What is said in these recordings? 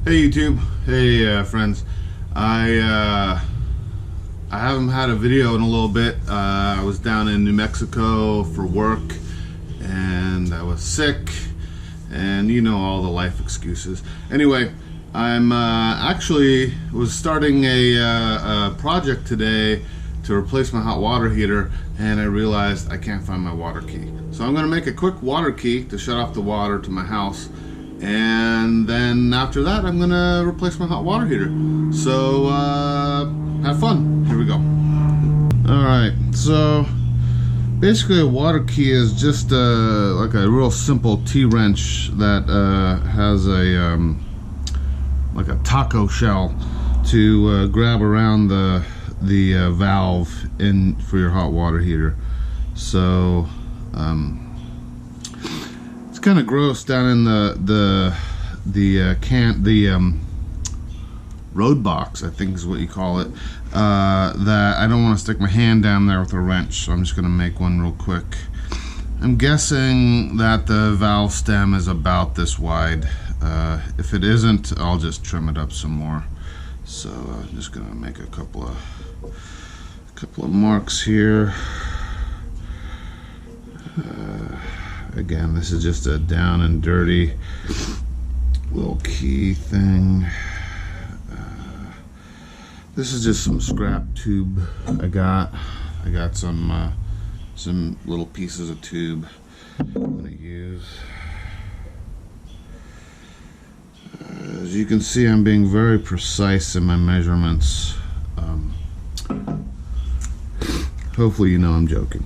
Hey YouTube, hey friends. I haven't had a video in a little bit. I was down in New Mexico for work, and I was sick, and you know all the life excuses. Anyway, I'm actually was starting a project today to replace my hot water heater, and I realized I can't find my water key. So I'm going to make a quick water key to shut off the water to my house. And then after that, I'm gonna replace my hot water heater. So have fun. Here we go. All right. So basically, a water key is just like a real simple T-wrench that has a like a taco shell to grab around the valve in for your hot water heater. So. Kind of gross down in the road box, I think is what you call it, that I don't want to stick my hand down there with a wrench, so I'm just going to make one real quick. I'm guessing that the valve stem is about this wide. If it isn't, I'll just trim it up some more. So I'm just going to make a couple of marks here. Again, this is just a down and dirty little key thing. This is just some scrap tube I got. I got some little pieces of tube I'm gonna use. As you can see, I'm being very precise in my measurements. Hopefully you know I'm joking.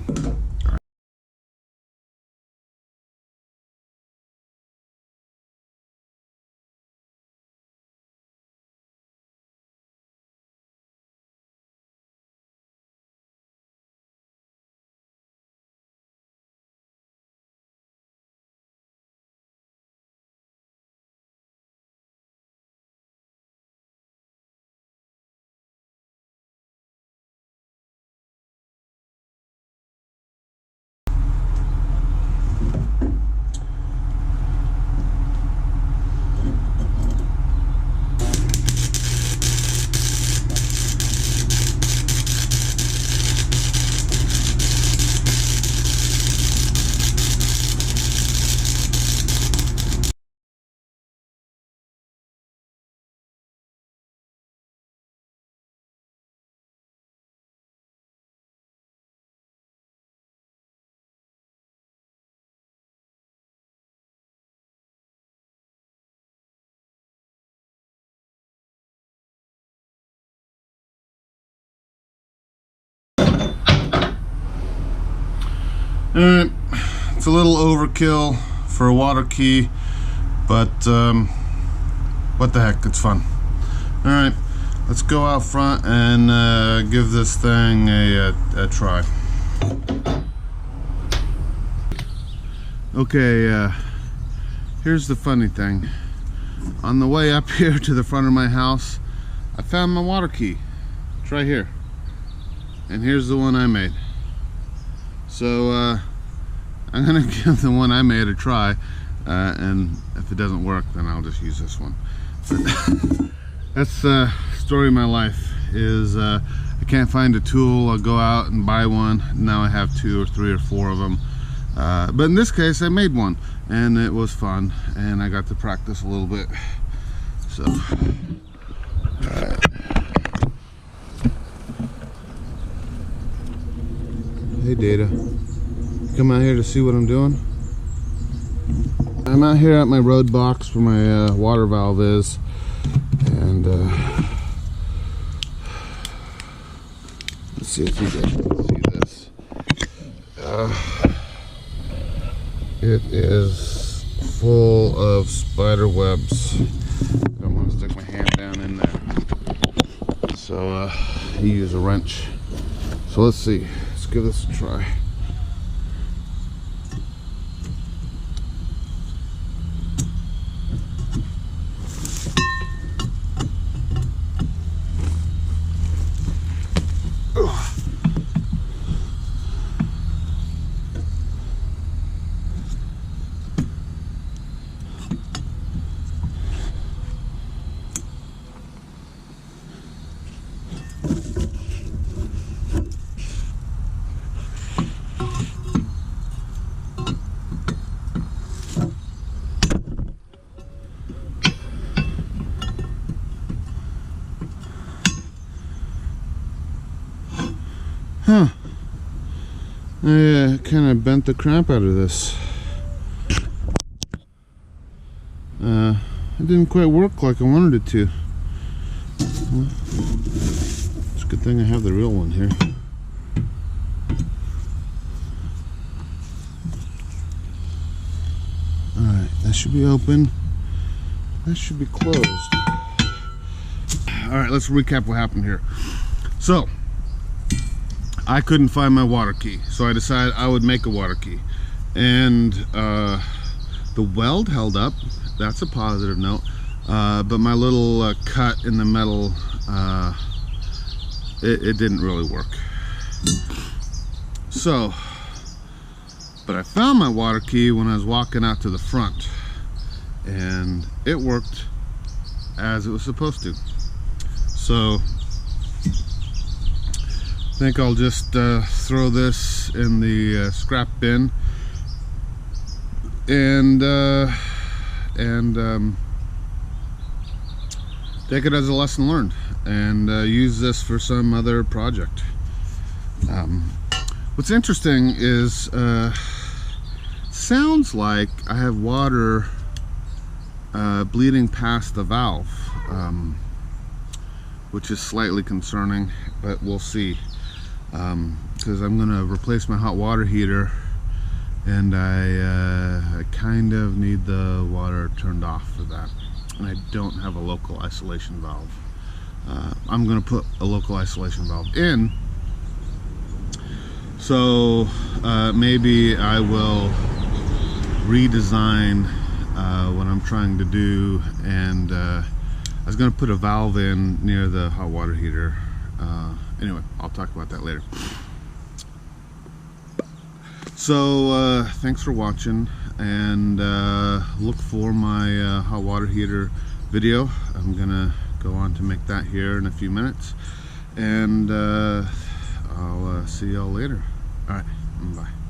Alright, it's a little overkill for a water key, but what the heck, it's fun. Alright, let's go out front and give this thing a try. Okay, here's the funny thing. On the way up here to the front of my house, I found my water key. It's right here. And here's the one I made. So I'm gonna give the one I made a try, and if it doesn't work, then I'll just use this one. But that's the story of my life. Is I can't find a tool. I'll go out and buy one. Now I have 2 or 3 or 4 of them. But in this case, I made one, and it was fun, and I got to practice a little bit. So, all right. Hey Data, come out here to see what I'm doing. I'm out here at my road box where my water valve is, and let's see if you guys can see this. It is full of spider webs. I don't want to stick my hand down in there, so you use a wrench. So let's see. Let's give this a try. Huh. I kind of bent the crap out of this. It didn't quite work like I wanted it to. Well, it's a good thing I have the real one here. Alright, that should be open. That should be closed. Alright, let's recap what happened here. So, I couldn't find my water key, so I decided I would make a water key. And the weld held up. That's a positive note. But my little cut in the metal, it didn't really work. So, but I found my water key when I was walking out to the front, and it worked as it was supposed to. So I think I'll just throw this in the scrap bin and take it as a lesson learned, and use this for some other project. What's interesting is sounds like I have water bleeding past the valve, which is slightly concerning, but we'll see, because I'm going to replace my hot water heater, and I kind of need the water turned off for that, and I don't have a local isolation valve. I'm going to put a local isolation valve in, so maybe I will redesign what I'm trying to do, and I was going to put a valve in near the hot water heater. Anyway, I'll talk about that later. So thanks for watching, and look for my hot water heater video. I'm gonna go on to make that here in a few minutes, and I'll see y'all later. All right, bye.